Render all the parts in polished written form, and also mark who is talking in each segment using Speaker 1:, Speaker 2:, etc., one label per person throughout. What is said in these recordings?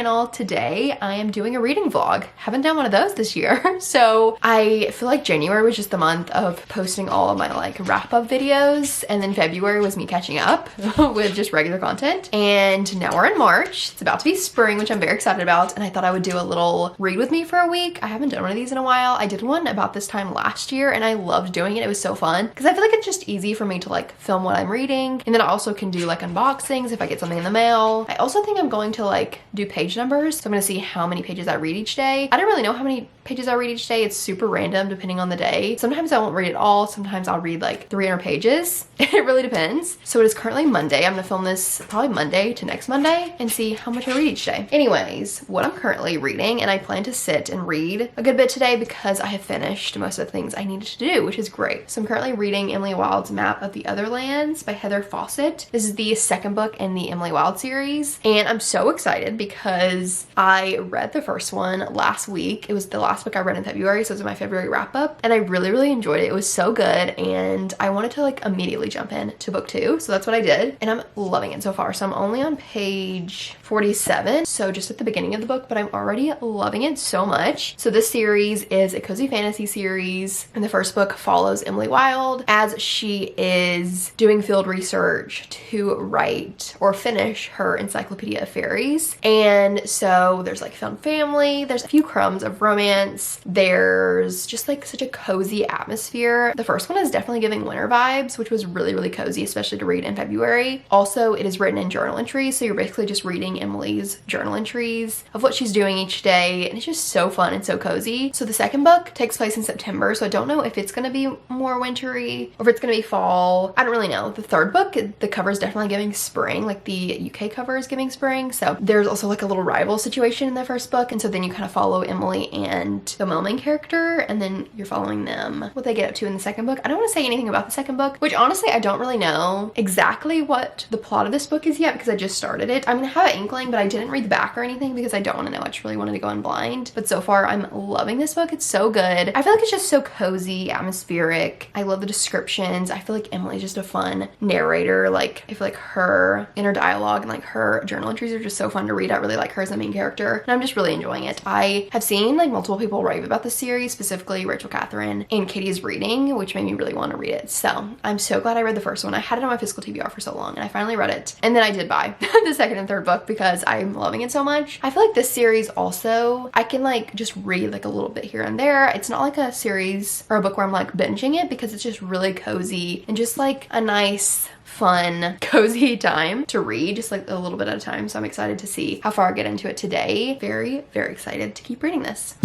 Speaker 1: channel. Today I am doing a reading vlog. Haven't done one of those this year. So I feel like January was just the month of posting all of my like wrap up videos, and then February was me catching up with just regular content. And now we're in March. It's about to be spring, which I'm very excited about, and I thought I would do a little read with me for a week. I haven't done one of these in a while. I did one about this time last year and I loved doing it. It was so fun because I feel like it's just easy for me to like film what I'm reading, and then I also can do like unboxings if I get something in the mail. I also think I'm going to like do page numbers, so I'm gonna see how many pages I read each day. I don't really know how many pages I read each day. It's super random depending on the day. Sometimes I won't read it all. Sometimes I'll read like 300 pages. It really depends. So it is currently Monday. I'm gonna film this probably Monday to next Monday and see how much I read each day. Anyways, what I'm currently reading, and I plan to sit and read a good bit today because I have finished most of the things I needed to do, which is great. So I'm currently reading Emily Wilde's Map of the Other Lands by Heather Fawcett. This is the second book in the Emily Wilde series, and I'm so excited because I read the first one last week. It was the last book I read in February, so it was my February wrap up, and I really enjoyed it. It was so good, and I wanted to like immediately jump in to book 2, so that's what I did, and I'm loving it so far. So I'm only on page 47, so just at the beginning of the book, but I'm already loving it so much. So this series is a cozy fantasy series, and the first book follows Emily Wilde as she is doing field research to write or finish her Encyclopedia of Fairies. And so there's like found family, there's a few crumbs of romance, there's just like such a cozy atmosphere. The first one is definitely giving winter vibes, which was really cozy, especially to read in February. Also, it is written in journal entries, so you're basically just reading Emily's journal entries of what she's doing each day, and it's just so fun and so cozy. So the second book takes place in September, so I don't know if it's gonna be more wintry or if it's gonna be fall. I don't really know. The third book, the cover is definitely giving spring, like the UK cover is giving spring. So there's also like a little rival situation in the first book, and so then you kind of follow Emily and the main character, and then you're following them, what they get up to in the second book. I don't want to say anything about the second book, which honestly I don't really know exactly what the plot of this book is yet because I just started it. I'm gonna have an inkling, but I didn't read the back or anything because I don't want to know. I just really wanted to go in blind. But so far I'm loving this book. It's so good. I feel like it's just so cozy, atmospheric. I love the descriptions. I feel like Emily's just a fun narrator. Like I feel like her inner dialogue and like her journal entries are just so fun to read. I really like her as the main character, and I'm just really enjoying it. I have seen like multiple people rave about the series, specifically Rachel Catherine and Katie's reading, which made me really want to read it. So I'm so glad I read the first one. I had it on my physical TBR for so long, and I finally read it. And then I did buy the second and third book because I'm loving it so much. I feel like this series also, I can like just read like a little bit here and there. It's not like a series or a book where I'm like binging it because it's just really cozy and just like a nice, fun, cozy time to read, just like a little bit at a time. So I'm excited to see how far I get into it today. Very excited to keep reading this.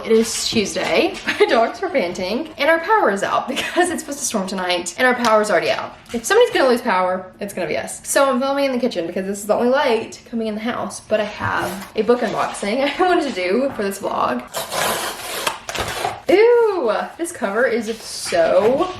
Speaker 1: It is Tuesday. My dogs were panting and our power is out because it's supposed to storm tonight and our power's already out. If somebody's gonna lose power, it's gonna be us. So I'm filming in the kitchen because this is the only light coming in the house, but I have a book unboxing I wanted to do for this vlog. Ooh, this cover is so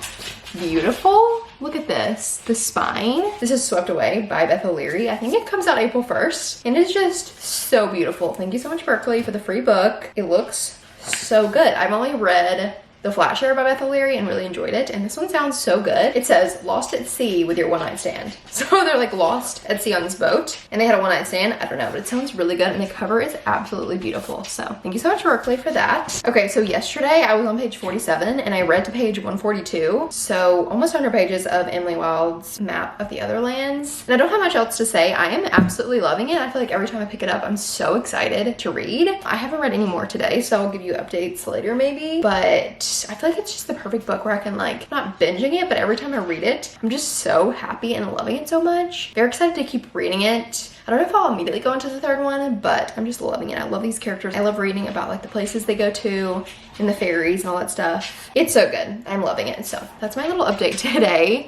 Speaker 1: beautiful. Look at this, the spine. This is Swept Away by Beth O'Leary. I think it comes out April 1st and it's just so beautiful. Thank you so much, Berkeley, for the free book. It looks so good. I've only read The Flat Share by Beth O'Leary and really enjoyed it, and this one sounds so good. It says lost at sea with your one-night stand. So they're like lost at sea on this boat and they had a one-night stand. I don't know, but it sounds really good, and the cover is absolutely beautiful. So thank you so much, Berkeley, for that. Okay, so yesterday I was on page 47 and I read to page 142, so almost 100 pages of Emily Wilde's Map of the Other Lands, and I don't have much else to say. I am absolutely loving it. I feel like every time I pick it up I'm so excited to read. I haven't read any more today, so I'll give you updates later maybe, but I feel like it's just the perfect book where I can like, not binging it, but every time I read it, I'm just so happy and loving it so much. Very excited to keep reading it. I don't know if I'll immediately go into the third one, but I'm just loving it. I love these characters. I love reading about like the places they go to and the fairies and all that stuff. It's so good. I'm loving it. So that's my little update today.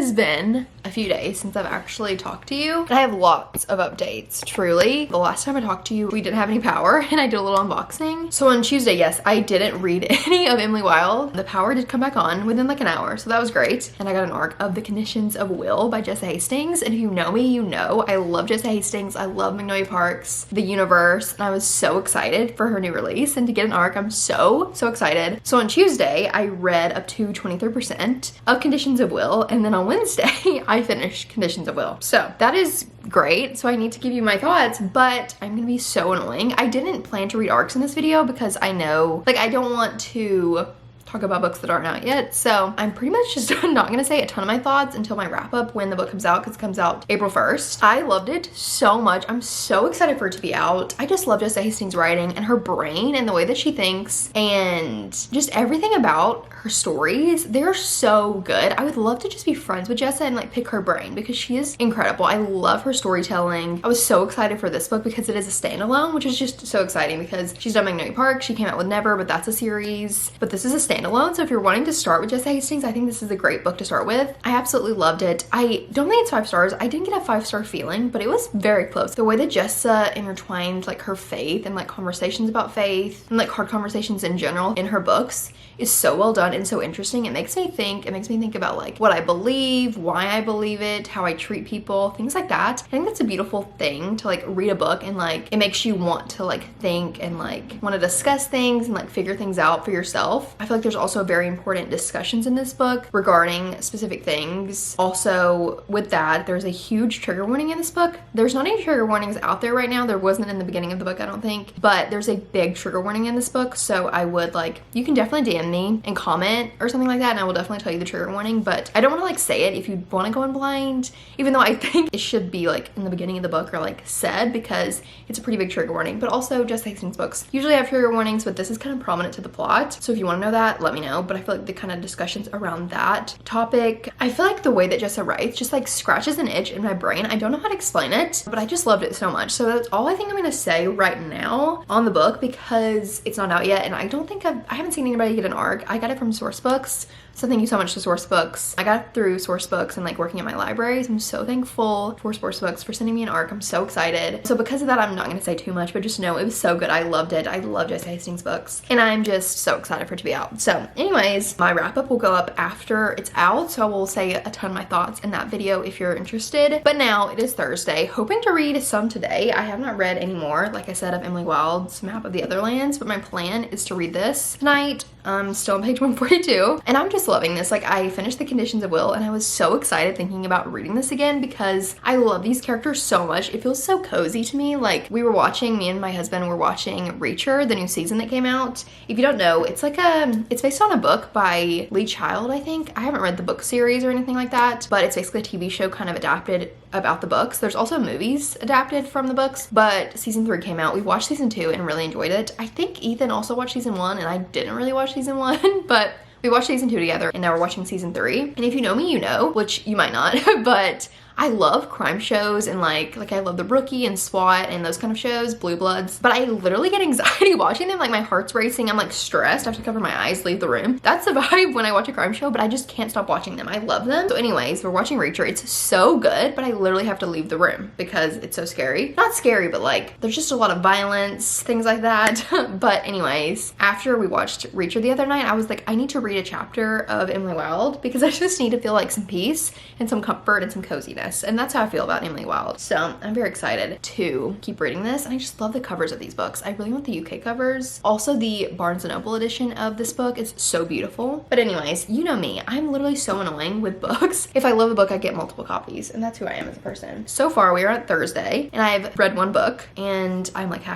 Speaker 1: has been a few days since I've actually talked to you, and I have lots of updates, truly. The last time I talked to you, we didn't have any power, and I did a little unboxing. So on Tuesday, yes, I didn't read any of Emily Wilde. The power did come back on within like an hour, so that was great. And I got an arc of The Conditions of Will by Jessa Hastings, and if you know me, you know I love Jessa Hastings. I love Magnolia Parks, the universe, and I was so excited for her new release and to get an arc. I'm so excited. So on Tuesday, I read up to 23% of Conditions of Will, and then on Wednesday, I finished Conditions of Will. So that is great. So I need to give you my thoughts, but I'm gonna be so annoying. I didn't plan to read arcs in this video because I know, like, I don't want to talk about books that aren't out yet. So I'm pretty much just not gonna say a ton of my thoughts until my wrap up when the book comes out, because it comes out April 1st. I loved it so much. I'm so excited for it to be out. I just love Jessa Hastings' writing and her brain and the way that she thinks and just everything about her stories. They're so good. I would love to just be friends with Jessa and like pick her brain because she is incredible. I love her storytelling. I was so excited for this book because it is a standalone, which is just so exciting because she's done Magnolia Park. She came out with Never, but that's a series. But this is a standalone. So if you're wanting to start with Jessa Hastings, I think this is a great book to start with. I absolutely loved it. I don't think it's 5 stars. I didn't get a 5-star feeling, but it was very close. The way that Jessa intertwined like her faith and like conversations about faith and like hard conversations in general in her books is so well done and so interesting. It makes me think about like what I believe, why I believe it, how I treat people, things like that. I think that's a beautiful thing to like read a book and like it makes you want to like think and like want to discuss things and like figure things out for yourself. I feel like there's also very important discussions in this book regarding specific things. Also with that, there's a huge trigger warning in this book. There's not any trigger warnings out there right now. There wasn't in the beginning of the book, I don't think, but there's a big trigger warning in this book. So I would like, you can definitely DM me and comment or something like that, and I will definitely tell you the trigger warning, but I don't want to like say it if you want to go in blind, even though I think it should be like in the beginning of the book or like said, because it's a pretty big trigger warning. But also Jessa Hastings books usually have trigger warnings, but this is kind of prominent to the plot. So if you want to know that, let me know. But I feel like the kind of discussions around that topic, I feel like the way that Jessa writes just like scratches an itch in my brain. I don't know how to explain it, but I just loved it so much. So that's all I think I'm gonna say right now on the book because it's not out yet, and I don't think I haven't seen anybody get an arc. I got it from Sourcebooks. So thank you so much to Sourcebooks. I got it through Sourcebooks and like working at my libraries. I'm so thankful for Sourcebooks for sending me an arc. I'm so excited. So because of that, I'm not gonna say too much, but just know it was so good. I loved it. I love Jessa Hastings books and I'm just so excited for it to be out. So anyways, my wrap up will go up after it's out. So I will say a ton of my thoughts in that video if you're interested. But now it is Thursday, hoping to read some today. I have not read any more, like I said, of Emily Wilde's Map of the Other Lands, but my plan is to read this tonight. Still on page 142, and I'm just loving this. Like, I finished The Conditions of Will and I was so excited thinking about reading this again because I love these characters so much. It feels so cozy to me. Like, me and my husband were watching Reacher, the new season that came out. If you don't know, it's like it's based on a book by Lee Child, I think. I haven't read the book series or anything like that, but it's basically a TV show kind of adapted about the books. There's also movies adapted from the books, but season 3 came out. We watched season 2 and really enjoyed it. I think Ethan also watched season 1 and I didn't really watch season 1, but we watched season 2 together and now we're watching season 3. And if you know me, you know, which you might not, but I love crime shows and like I love The Rookie and SWAT and those kind of shows, Blue Bloods, but I literally get anxiety watching them. Like my heart's racing, I'm like stressed, I have to cover my eyes, leave the room. That's the vibe when I watch a crime show, but I just can't stop watching them. I love them. So anyways, we're watching Reacher. It's so good, but I literally have to leave the room because it's so scary. Not scary, but like there's just a lot of violence, things like that. But anyways, after we watched Reacher the other night, I was like, I need to read a chapter of Emily Wilde because I just need to feel like some peace and some comfort and some coziness. And that's how I feel about Emily Wilde. So I'm very excited to keep reading this. And I just love the covers of these books. I really want the UK covers. Also the Barnes & Noble edition of this book is so beautiful. But anyways, you know me, I'm literally so annoying with books. If I love a book, I get multiple copies, and that's who I am as a person. So far we are at Thursday and I've read one book and I'm like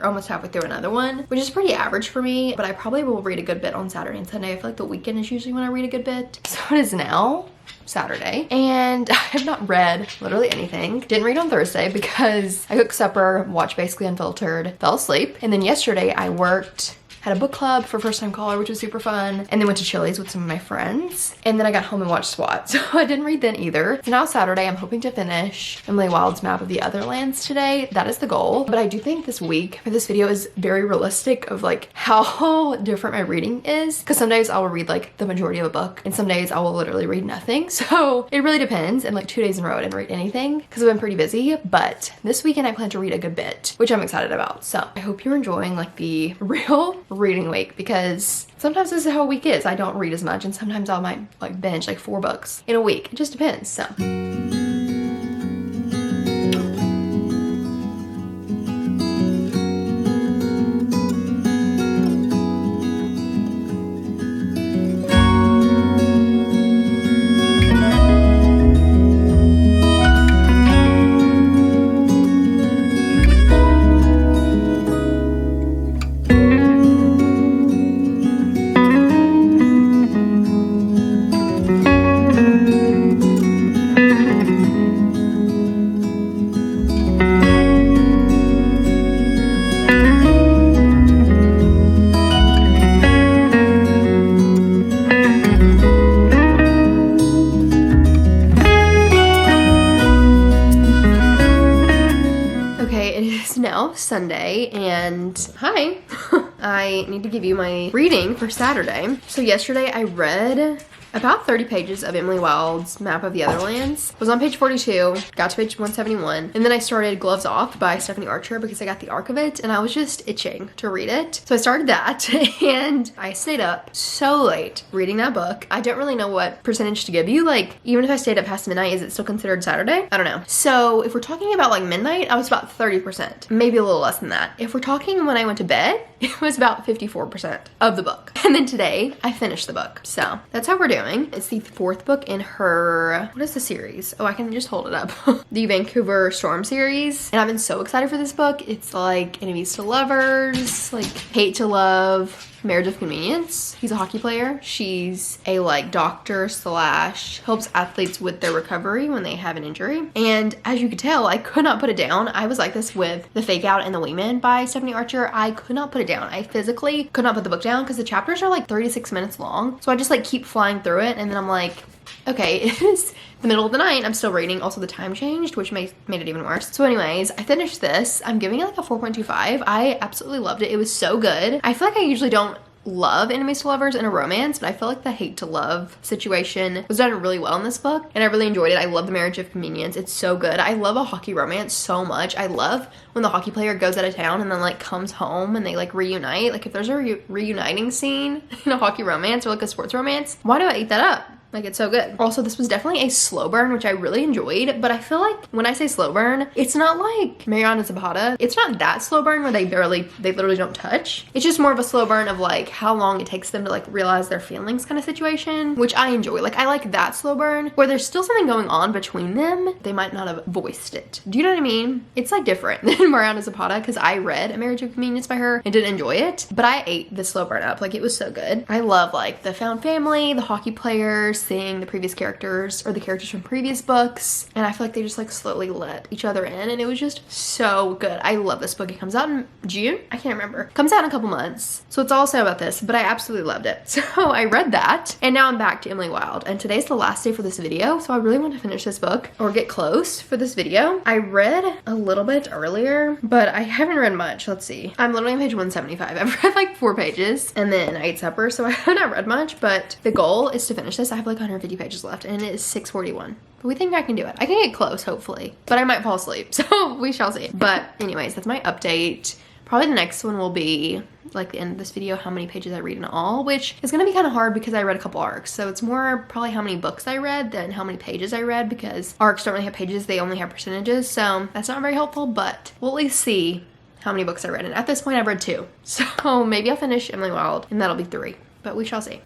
Speaker 1: almost halfway through another one, which is pretty average for me, but I probably will read a good bit on Saturday and Sunday. I feel like the weekend is usually when I read a good bit. So it is now Saturday and I have not read literally anything. Didn't read on Thursday because I cooked supper, watched basically Unfiltered, fell asleep, and then yesterday I worked had a book club for first time caller, which was super fun, and then went to Chili's with some of my friends, and then I got home and watched SWAT. So I didn't read then either. So now Saturday, I'm hoping to finish Emily Wilde's Map of the Other Lands today. That is the goal. But I do think this week for this video is very realistic of like how different my reading is, because some days I will read like the majority of a book and some days I will literally read nothing. So it really depends, and like 2 days in a row I didn't read anything because I've been pretty busy. But this weekend I plan to read a good bit, which I'm excited about. So I hope you're enjoying like the real reading week, because sometimes this is how a week is. I don't read as much, and sometimes I might like binge like 4 books in a week. It just depends. So Sunday, and hi. I need to give you my reading for Saturday. So yesterday I read about 30 pages of Emily Wilde's Map of the Other Lands. Was on page 42, got to page 171, and then I started Gloves Off by Stephanie Archer because I got the arc of it and I was just itching to read it. So I started that and I stayed up so late reading that book. I don't really know what percentage to give you. Like, even if I stayed up past midnight, is it still considered Saturday? I don't know. So if we're talking about like midnight, I was about 30%, maybe a little less than that. If we're talking when I went to bed, it was about 54% of the book. And then today I finished the book. So that's how we're doing. It's the 4th book in her, what is the series? Oh, I can just hold it up. The Vancouver Storm series. And I've been so excited for this book. It's like enemies to lovers, like hate to love, marriage of convenience. He's a hockey player. She's a like doctor slash helps athletes with their recovery when they have an injury. And as you could tell, I could not put it down. I was like this with The Fake Out and The Wingman by Stephanie Archer. I could not put it down. I physically could not put the book down because the chapters are like 36 minutes long. So I just like keep flying through it, and then I'm like, okay, it is the middle of the night. I'm still reading. Also, the time changed, which made it even worse. So anyways, I finished this. I'm giving it like a 4.25. I absolutely loved it. It was so good. I feel like I usually don't love enemies to lovers in a romance, but I feel like the hate to love situation was done really well in this book, and I really enjoyed it. I love the marriage of convenience. It's so good. I love a hockey romance so much. I love when the hockey player goes out of town and then like comes home and they like reunite. Like if there's a reuniting scene in a hockey romance or like a sports romance, why do I eat that up? Like, it's so good. Also, this was definitely a slow burn, which I really enjoyed, but I feel like when I say slow burn, it's not like Mariana Zapata. It's not that slow burn where they literally don't touch. It's just more of a slow burn of like how long it takes them to like realize their feelings kind of situation, which I enjoy. Like, I like that slow burn where there's still something going on between them. They might not have voiced it. Do you know what I mean? It's like different than Mariana Zapata, because I read A Marriage of Convenience by her and didn't enjoy it, but I ate the slow burn up. Like, it was so good. I love like the found family, the hockey players, seeing the previous characters or the characters from previous books, and I feel like they just like slowly let each other in, and it was just so good. I love this book. It comes out in June? I can't remember. Comes out in a couple months. So it's all say about this, but I absolutely loved it. So I read that, and now I'm back to Emily Wilde, and today's the last day for this video, so I really want to finish this book or get close for this video. I read a little bit earlier, but I haven't read much. Let's see. I'm literally on page 175. I've read like 4 pages, and then I ate supper, so I have not read much, but the goal is to finish this. I have like 150 pages left, and it is 6:41. But we think I can do it. I can get close, hopefully, but I might fall asleep, so we shall see. But anyways, that's my update. Probably the next one will be like the end of this video, how many pages I read in all, which is gonna be kind of hard because I read a couple arcs. So it's more probably how many books I read than how many pages I read, because arcs don't really have pages, they only have percentages. So that's not very helpful, but we'll at least see how many books I read. And at this point I've read 2. So maybe I'll finish Emily Wilde and that'll be 3, but we shall see.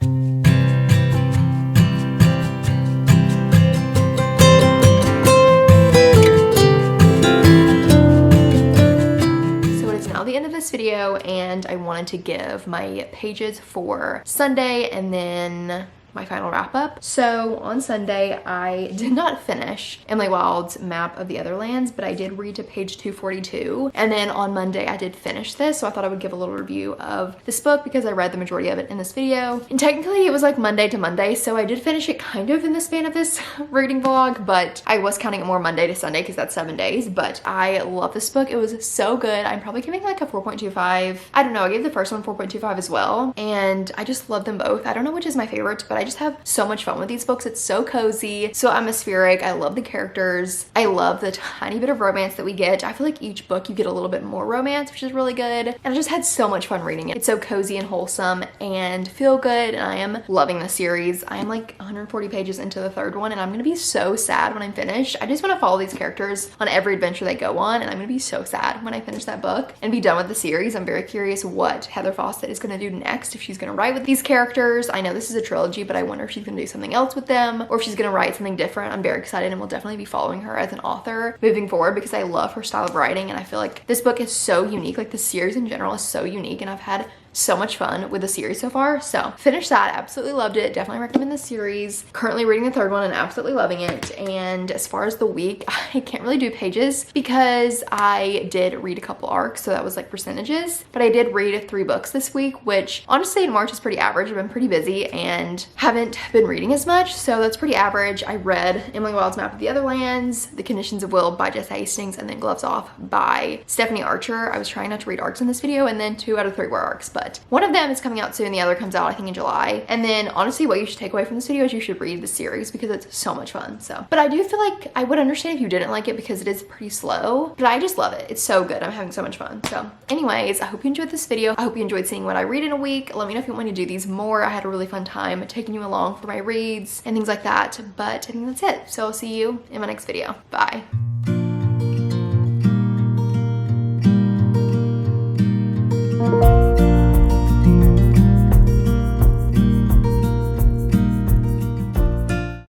Speaker 1: The end of this video, and I wanted to give my pages for Sunday and then my final wrap up. So on Sunday, I did not finish Emily Wilde's Map of the Other Lands, but I did read to page 242. And then on Monday, I did finish this. So I thought I would give a little review of this book because I read the majority of it in this video. And technically it was like Monday to Monday. So I did finish it kind of in the span of this reading vlog, but I was counting it more Monday to Sunday because that's 7 days. But I love this book. It was so good. I'm probably giving like a 4.25. I don't know. I gave the first one 4.25 as well. And I just love them both. I don't know which is my favorite, but I just have so much fun with these books. It's so cozy, so atmospheric. I love the characters. I love the tiny bit of romance that we get. I feel like each book you get a little bit more romance, which is really good. And I just had so much fun reading it. It's so cozy and wholesome and feel good. And I am loving the series. I am like 140 pages into the third one and I'm gonna be so sad when I'm finished. I just want to follow these characters on every adventure they go on, and I'm gonna be so sad when I finish that book and be done with the series. I'm very curious what Heather Fawcett is gonna do next, if she's gonna write with these characters. I know this is a trilogy, but I wonder if she's gonna do something else with them or if she's gonna write something different. I'm very excited and will definitely be following her as an author moving forward because I love her style of writing, and I feel like this book is so unique. Like the series in general is so unique, and I've had so much fun with the series so far. So finished that, absolutely loved it, definitely recommend the series. Currently reading the third one and absolutely loving it. And as far as the week, I can't really do pages because I did read a couple arcs, so that was like percentages, but I did read 3 books this week, which honestly in March is pretty average. I've been pretty busy and haven't been reading as much, so that's pretty average. I read Emily Wilde's Map of the Other Lands, The Conditions of Will by Jess Hastings, and then Gloves Off by Stephanie Archer. I was trying not to read arcs in this video, and then 2 out of 3 were arcs, but one of them is coming out soon. The other comes out I think in July. And then honestly what you should take away from this video is you should read the series because it's so much fun. So, but I do feel like I would understand if you didn't like it because it is pretty slow, but I just love it. It's so good. I'm having so much fun. So anyways, I hope you enjoyed this video. I hope you enjoyed seeing what I read in a week. Let me know if you want me to do these more. I had a really fun time taking you along for my reads and things like that, but I think that's it. So I'll see you in my next video. Bye.